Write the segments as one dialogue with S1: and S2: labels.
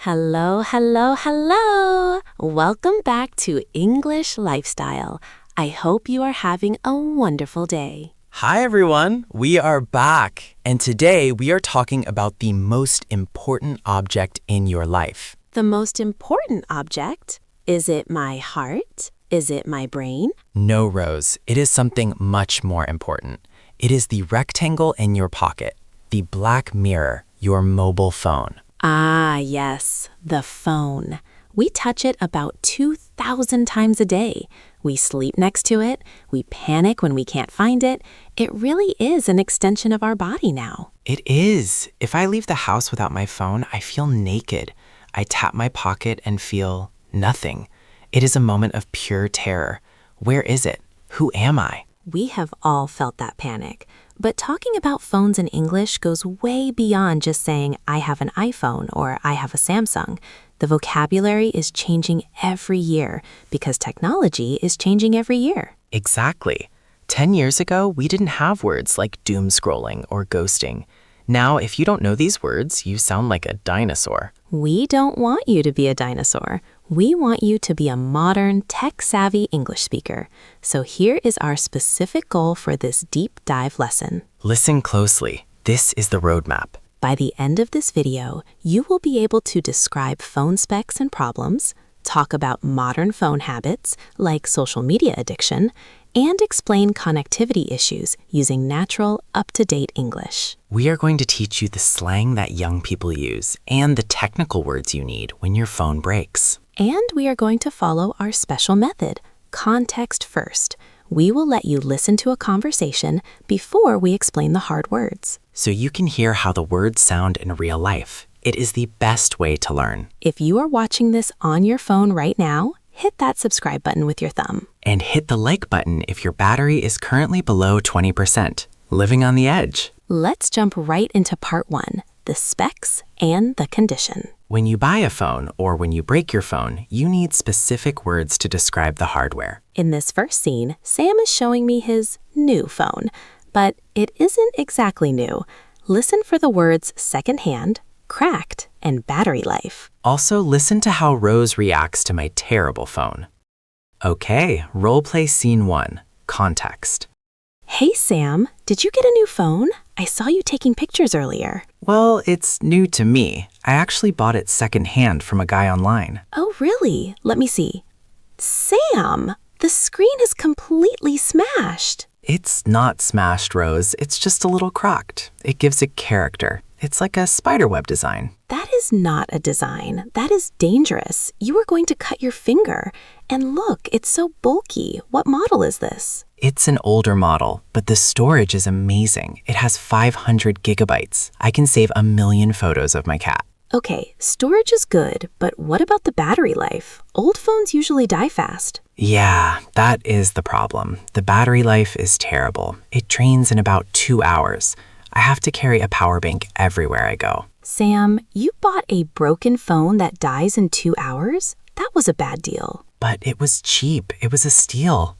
S1: Hello, hello, hello! Welcome back to English Lifestyle. I hope you are having a wonderful day.
S2: Hi everyone, we are back, and today we are talking about the most important object in your life.
S1: The most important object? Is it my heart? Is it my brain?
S2: No, Rose, it is something much more important. It is the rectangle in your pocket, the black mirror, your mobile phone.
S1: Ah, yes, the phone. We touch it about 2,000 times a day. We sleep next to it. We panic when we can't find it. It really is an extension of our body now.
S2: It is. If I leave the house without my phone, I feel naked. I tap my pocket and feel nothing. It is a moment of pure terror. Where is it? Who am I?
S1: We have all felt that panic. But talking about phones in English goes way beyond just saying, I have an iPhone or I have a Samsung. The vocabulary is changing every year because technology is changing every year.
S2: Exactly. 10 years ago, we didn't have words like doom scrolling or ghosting. Now, if you don't know these words, you sound like a dinosaur.
S1: We don't want you to be a dinosaur. We want you to be a modern, tech-savvy English speaker. So here is our specific goal for this deep dive lesson.
S2: Listen closely. This is the roadmap.
S1: By the end of this video, you will be able to describe phone specs and problems, talk about modern phone habits like social media addiction, and explain connectivity issues using natural, up-to-date English.
S2: We are going to teach you the slang that young people use and the technical words you need when your phone breaks.
S1: And we are going to follow our special method, context first. We will let you listen to a conversation before we explain the hard words.
S2: So you can hear how the words sound in real life. It is the best way to learn.
S1: If you are watching this on your phone right now, hit that subscribe button with your thumb.
S2: And hit the like button if your battery is currently below 20%. Living on the edge.
S1: Let's jump right into part 1, the specs and the condition.
S2: When you buy a phone or when you break your phone, you need specific words to describe the hardware.
S1: In this first scene, Sam is showing me his new phone, but it isn't exactly new. Listen for the words secondhand, cracked, and battery life.
S2: Also, listen to how Rose reacts to my terrible phone. Okay, roleplay scene 1, context.
S1: Hey Sam, did you get a new phone? I saw you taking pictures earlier.
S2: Well, it's new to me. I actually bought it secondhand from a guy online.
S1: Oh, really? Let me see. Sam, the screen is completely smashed.
S2: It's not smashed, Rose. It's just a little cracked. It gives it character. It's like a spiderweb design.
S1: That is not a design. That is dangerous. You are going to cut your finger. And look, it's so bulky. What model is this?
S2: It's an older model, but the storage is amazing. It has 500 gigabytes. I can save 1 million photos of my cat.
S1: Okay, storage is good, but what about the battery life? Old phones usually die fast.
S2: Yeah, that is the problem. The battery life is terrible. It drains in about 2 hours. I have to carry a power bank everywhere I go.
S1: Sam, you bought a broken phone that dies in 2 hours? That was a bad deal.
S2: But it was cheap. It was a steal.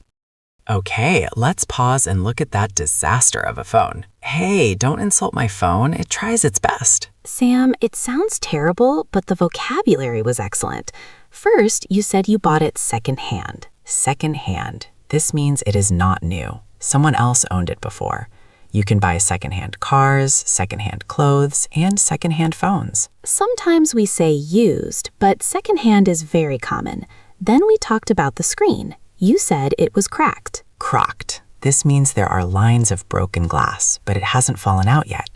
S2: Okay, let's pause and look at that disaster of a phone. Hey, don't insult my phone. It tries its best.
S1: Sam, it sounds terrible, but the vocabulary was excellent. First, you said you bought it secondhand.
S2: Secondhand. This means it is not new. Someone else owned it before. You can buy secondhand cars, secondhand clothes, and secondhand phones.
S1: Sometimes we say used, but secondhand is very common. Then we talked about the screen. You said it was cracked.
S2: Cracked. This means there are lines of broken glass, but it hasn't fallen out yet.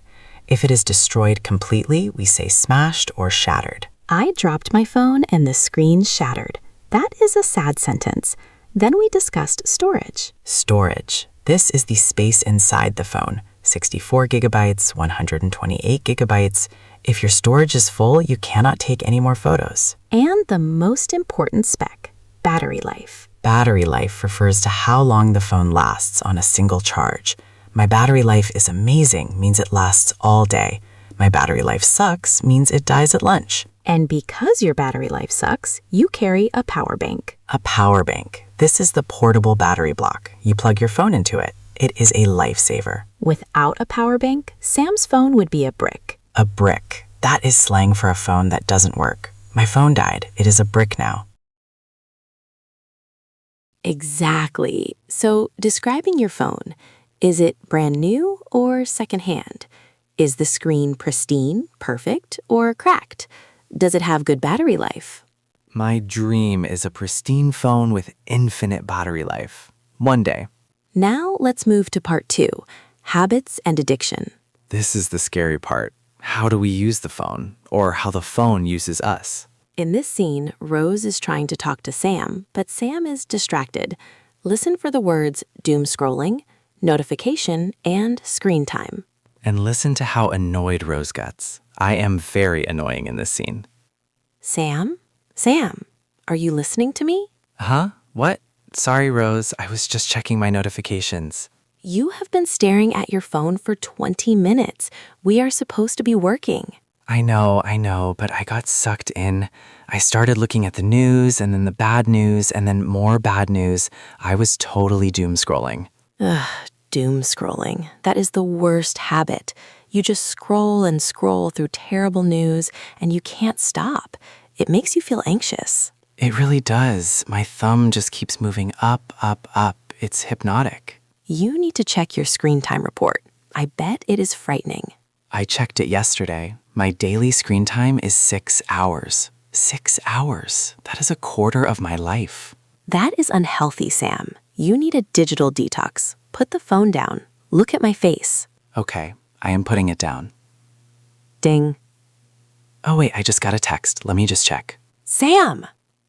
S2: If it is destroyed completely, we say smashed or shattered.
S1: I dropped my phone and the screen shattered. That is a sad sentence. Then we discussed storage.
S2: Storage. This is the space inside the phone. 64 gigabytes, 128 gigabytes. If your storage is full, you cannot take any more photos.
S1: And the most important spec, battery life.
S2: Battery life refers to how long the phone lasts on a single charge. My battery life is amazing means it lasts all day. My battery life sucks means it dies at lunch.
S1: And because your battery life sucks, you carry a power bank.
S2: A power bank. This is the portable battery block. You plug your phone into it. It is a lifesaver.
S1: Without a power bank, Sam's phone would be a brick.
S2: A brick. That is slang for a phone that doesn't work. My phone died. It is a brick now.
S1: Exactly. So, describing your phone, is it brand new or secondhand? Is the screen pristine, perfect, or cracked? Does it have good battery life?
S2: My dream is a pristine phone with infinite battery life. One day.
S1: Now, let's move to part 2, habits and addiction.
S2: This is the scary part. How do we use the phone? Or how the phone uses us?
S1: In this scene, Rose is trying to talk to Sam, but Sam is distracted. Listen for the words doom scrolling, notification, and screen time.
S2: And listen to how annoyed Rose gets. I am very annoying in this scene.
S1: Sam? Sam, are you listening to me?
S2: Huh? What? Sorry, Rose. I was just checking my notifications.
S1: You have been staring at your phone for 20 minutes. We are supposed to be working.
S2: I know, but I got sucked in. I started looking at the news, and then the bad news, and then more bad news. I was totally doom scrolling.
S1: Ugh, doom scrolling. That is the worst habit. You just scroll and scroll through terrible news, and you can't stop. It makes you feel anxious.
S2: It really does. My thumb just keeps moving up, up, up. It's hypnotic.
S1: You need to check your screen time report. I bet it is frightening.
S2: I checked it yesterday. My daily screen time is 6 hours. 6 hours. That is a quarter of my life.
S1: That is unhealthy, Sam. You need a digital detox. Put the phone down. Look at my face.
S2: Okay, I am putting it down.
S1: Ding.
S2: Oh wait, I just got a text. Let me just check.
S1: Sam!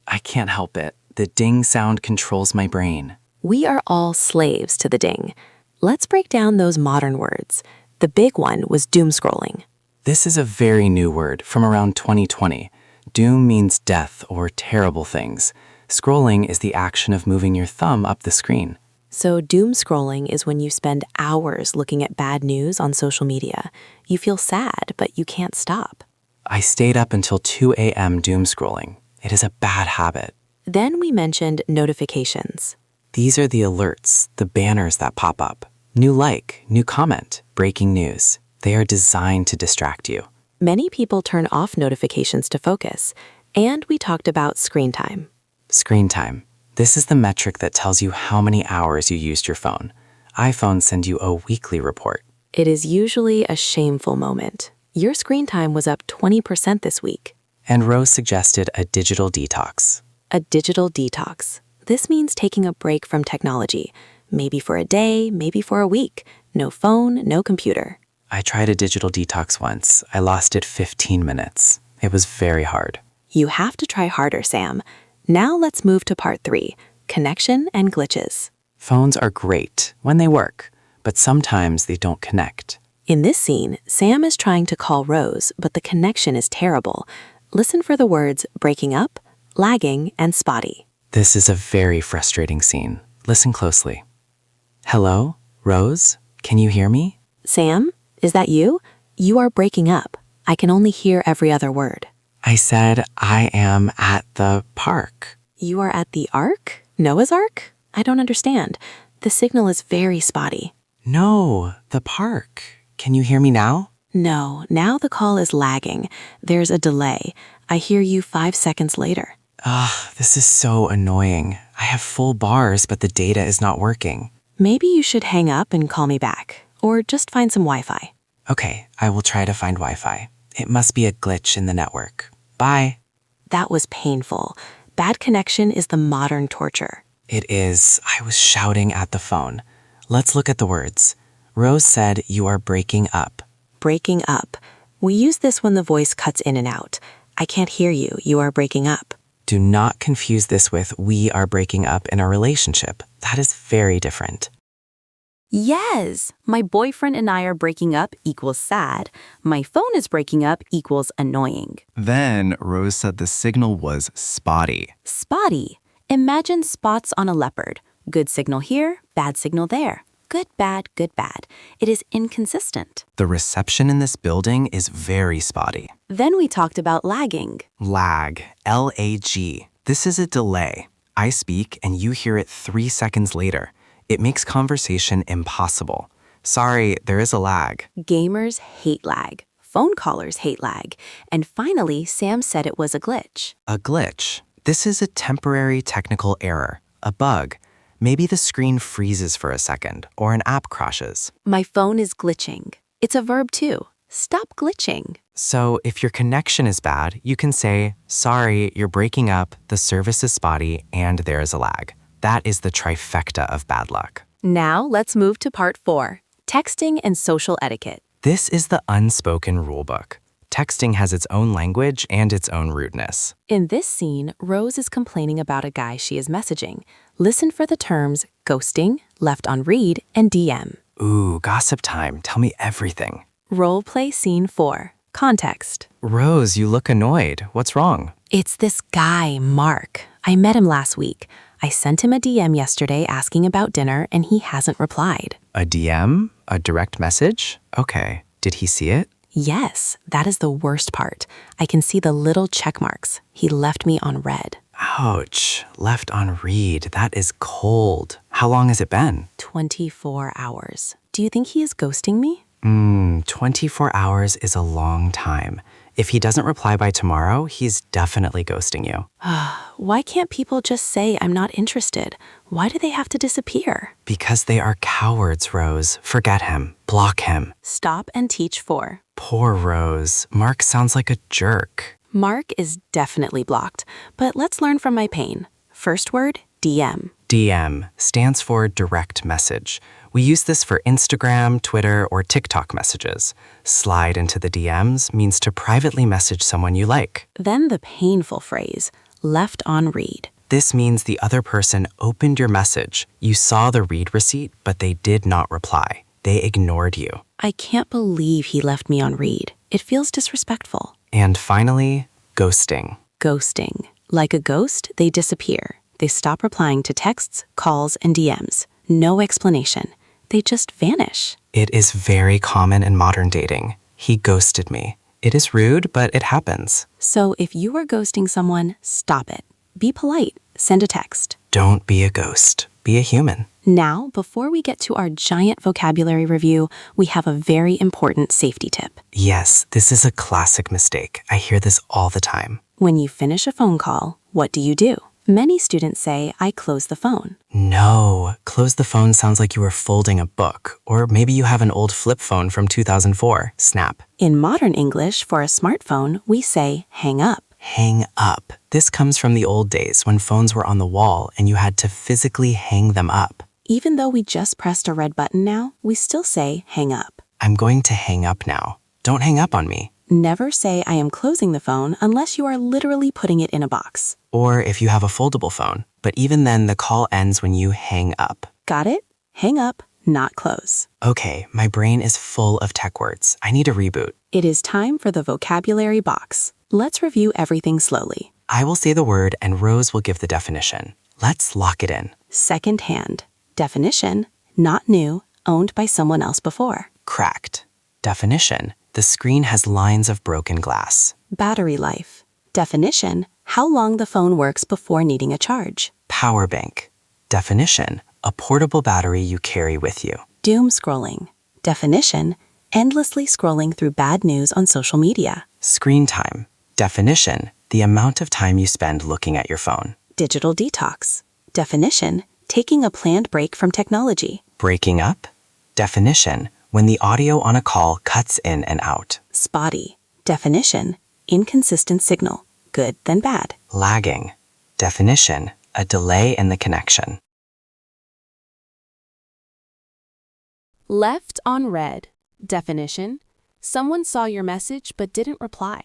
S2: I can't help it. The ding sound controls my brain.
S1: We are all slaves to the ding. Let's break down those modern words. The big one was doom scrolling.
S2: This is a very new word from around 2020. Doom means death or terrible things. Scrolling is the action of moving your thumb up the screen.
S1: So doom scrolling is when you spend hours looking at bad news on social media. You feel sad, but you can't stop.
S2: I stayed up until 2 a.m. doom scrolling. It is a bad habit.
S1: Then we mentioned notifications.
S2: These are the alerts, the banners that pop up. New like, new comment, breaking news. They are designed to distract you.
S1: Many people turn off notifications to focus. And we talked about screen time.
S2: Screen time. This is the metric that tells you how many hours you used your phone. iPhones send you a weekly report.
S1: It is usually a shameful moment. Your screen time was up 20% this week.
S2: And Rose suggested a digital detox.
S1: A digital detox. This means taking a break from technology. Maybe for a day, maybe for a week. No phone, no computer.
S2: I tried a digital detox once. I lost it 15 minutes. It was very hard.
S1: You have to try harder, Sam. Now let's move to part 3, connection and glitches.
S2: Phones are great when they work, but sometimes they don't connect.
S1: In this scene, Sam is trying to call Rose, but the connection is terrible. Listen for the words breaking up, lagging, and spotty.
S2: This is a very frustrating scene. Listen closely. Hello, Rose? Can you hear me?
S1: Sam, is that you? You are breaking up. I can only hear every other word.
S2: I said I am at the park.
S1: You are at the Ark? Noah's Ark? I don't understand. The signal is very spotty.
S2: No, the park. Can you hear me now?
S1: No, now the call is lagging. There's a delay. I hear you 5 seconds later.
S2: This is so annoying. I have full bars, but the data is not working.
S1: Maybe you should hang up and call me back, or just find some Wi-Fi.
S2: Okay, I will try to find Wi-Fi. It must be a glitch in the network. Bye.
S1: That was painful. Bad connection is the modern torture.
S2: It is. I was shouting at the phone. Let's look at the words. Rose said you are breaking up.
S1: Breaking up. We use this when the voice cuts in and out. I can't hear you. You are breaking up.
S2: Do not confuse this with we are breaking up in a relationship. That is very different.
S3: Yes, my boyfriend and I are breaking up equals sad. My phone is breaking up equals annoying.
S4: Then Rose said the signal was spotty.
S3: Spotty. Imagine spots on a leopard. Good signal here, bad signal there. Good, bad, good, bad. It is inconsistent.
S4: The reception in this building is very spotty.
S3: Then we talked about lagging.
S4: Lag, L-A-G. This is a delay. I speak and you hear it 3 seconds later. It makes conversation impossible. Sorry, there is a lag.
S3: Gamers hate lag. phone callers hate lag. And finally, Sam said it was a glitch.
S4: A glitch. This is a temporary technical error, a bug. Maybe the screen freezes for a second, or an app crashes.
S3: My phone is glitching. It's a verb too. Stop glitching.
S4: So if your connection is bad, you can say, sorry, you're breaking up, the service is spotty, and there is a lag. That is the trifecta of bad luck.
S3: Now let's move to part 4, texting and social etiquette.
S4: This is the unspoken rulebook. Texting has its own language and its own rudeness.
S3: In this scene, Rose is complaining about a guy she is messaging. Listen for the terms ghosting, left on read, and DM.
S4: Ooh, gossip time. Tell me everything.
S3: Role play scene 4. Context.
S4: Rose, you look annoyed. What's wrong?
S3: It's this guy, Mark. I met him last week. I sent him a DM yesterday asking about dinner, and he hasn't replied.
S4: A DM? A direct message? Okay. Did he see it?
S3: Yes, that is the worst part. I can see the little check marks. He left me on red.
S4: Ouch. Left on read. That is cold. How long has it been?
S3: 24 hours. Do you think he is ghosting me?
S4: 24 hours is a long time. If he doesn't reply by tomorrow, he's definitely ghosting you.
S3: Why can't people just say I'm not interested? Why do they have to disappear?
S4: Because they are cowards, Rose. Forget him. Block him.
S3: Stop and teach 4.
S4: Poor Rose. Mark sounds like a jerk.
S3: Mark is definitely blocked, but let's learn from my pain. First word, DM.
S4: DM stands for direct message. We use this for Instagram, Twitter, or TikTok messages. Slide into the DMs means to privately message someone you like.
S3: Then the painful phrase, left on read.
S4: This means the other person opened your message. You saw the read receipt, but they did not reply. They ignored you.
S3: I can't believe he left me on read. It feels disrespectful.
S4: And finally, ghosting.
S3: Ghosting. Like a ghost, they disappear. They stop replying to texts, calls, and DMs. No explanation. They just vanish.
S4: It is very common in modern dating. He ghosted me. It is rude, but it happens.
S3: So if you are ghosting someone, stop it. Be polite. Send a text.
S4: Don't be a ghost. Be a human.
S3: Now, before we get to our giant vocabulary review, we have a very important safety tip.
S4: Yes, this is a classic mistake. I hear this all the time.
S3: When you finish a phone call, what do? Many students say, I close the phone.
S4: No, close the phone sounds like you were folding a book, or maybe you have an old flip phone from 2004. Snap.
S3: In modern English, for a smartphone, we say hang up.
S4: Hang up. This comes from the old days when phones were on the wall and you had to physically hang them up.
S3: Even though we just pressed a red button now, we still say hang up.
S4: I'm going to hang up now. Don't hang up on me.
S3: Never say I am closing the phone unless you are literally putting it in a box.
S4: Or if you have a foldable phone. But even then, the call ends when you hang up.
S3: Got it? Hang up, not close.
S4: Okay, my brain is full of tech words. I need a reboot.
S3: It is time for the vocabulary box. Let's review everything slowly.
S4: I will say the word and Rose will give the definition. Let's lock it in.
S3: Second-hand. Definition, not new, owned by someone else before.
S4: Cracked. Definition, the screen has lines of broken glass.
S3: Battery life. Definition, how long the phone works before needing a charge.
S4: Power bank. Definition, a portable battery you carry with you.
S3: Doom scrolling. Definition, endlessly scrolling through bad news on social media.
S4: Screen time. Definition, the amount of time you spend looking at your phone.
S3: Digital detox. Definition, taking a planned break from technology.
S4: Breaking up. Definition, when the audio on a call cuts in and out.
S3: Spotty. Definition, inconsistent signal. Good then bad.
S4: Lagging. Definition, a delay in the connection.
S3: Left on red. Definition, someone saw your message but didn't reply.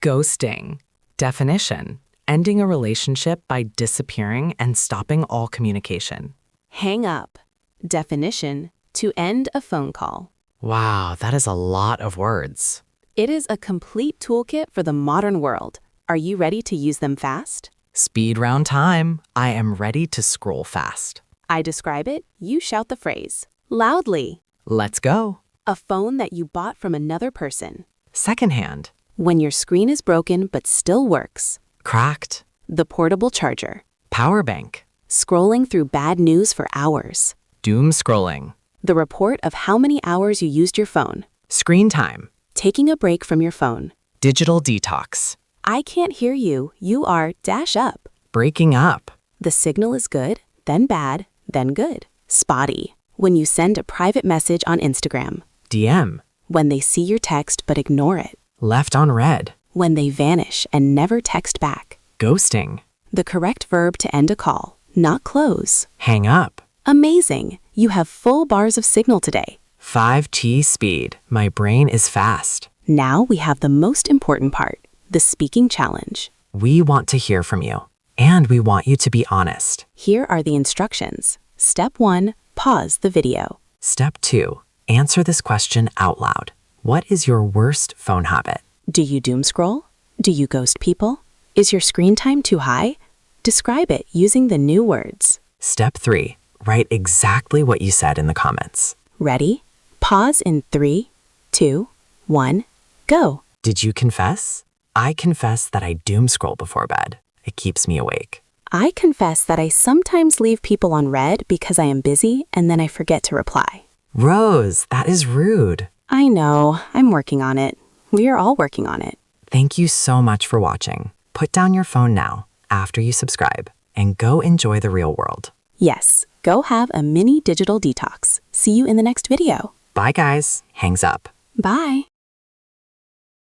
S2: Ghosting. Definition: ending a relationship by disappearing and stopping all communication.
S3: Hang up. Definition, to end a phone call.
S2: Wow, that is a lot of words.
S3: It is a complete toolkit for the modern world. Are you ready to use them fast?
S2: Speed round time. I am ready to scroll fast.
S3: I describe it, you shout the phrase. Loudly.
S2: Let's go.
S3: A phone that you bought from another person.
S2: Secondhand.
S3: When your screen is broken but still works.
S2: Cracked.
S3: The portable charger.
S2: Power bank.
S3: Scrolling through bad news for hours.
S2: Doom scrolling.
S3: The report of how many hours you used your phone.
S2: Screen time.
S3: Taking a break from your phone.
S4: Digital detox.
S3: I can't hear you. You are dash up.
S4: Breaking up.
S3: The signal is good, then bad, then good. Spotty. When you send a private message on Instagram.
S4: DM.
S3: When they see your text but ignore it.
S4: Left on red.
S3: When they vanish and never text back.
S4: Ghosting.
S3: The correct verb to end a call, not close.
S4: Hang up.
S3: Amazing. You have full bars of signal today.
S4: 5G speed. My brain is fast.
S3: Now we have the most important part, the speaking challenge.
S4: We want to hear from you, and we want you to be honest.
S3: Here are the instructions. Step 1, pause the video.
S4: Step 2, answer this question out loud. What is your worst phone habit?
S3: Do you doom scroll? Do you ghost people? Is your screen time too high? Describe it using the new words.
S4: Step 3, write exactly what you said in the comments.
S3: Ready? Pause in 3, 2, 1, go.
S4: Did you confess? I confess that I doom scroll before bed. It keeps me awake.
S3: I confess that I sometimes leave people on red because I am busy and then I forget to reply.
S4: Rose, that is rude.
S3: I know, I'm working on it. We are all working on it.
S4: Thank you so much for watching. Put down your phone now, after you subscribe, and go enjoy the real world.
S3: Yes, go have a mini digital detox. See you in the next video.
S4: Bye guys, hangs up.
S3: Bye.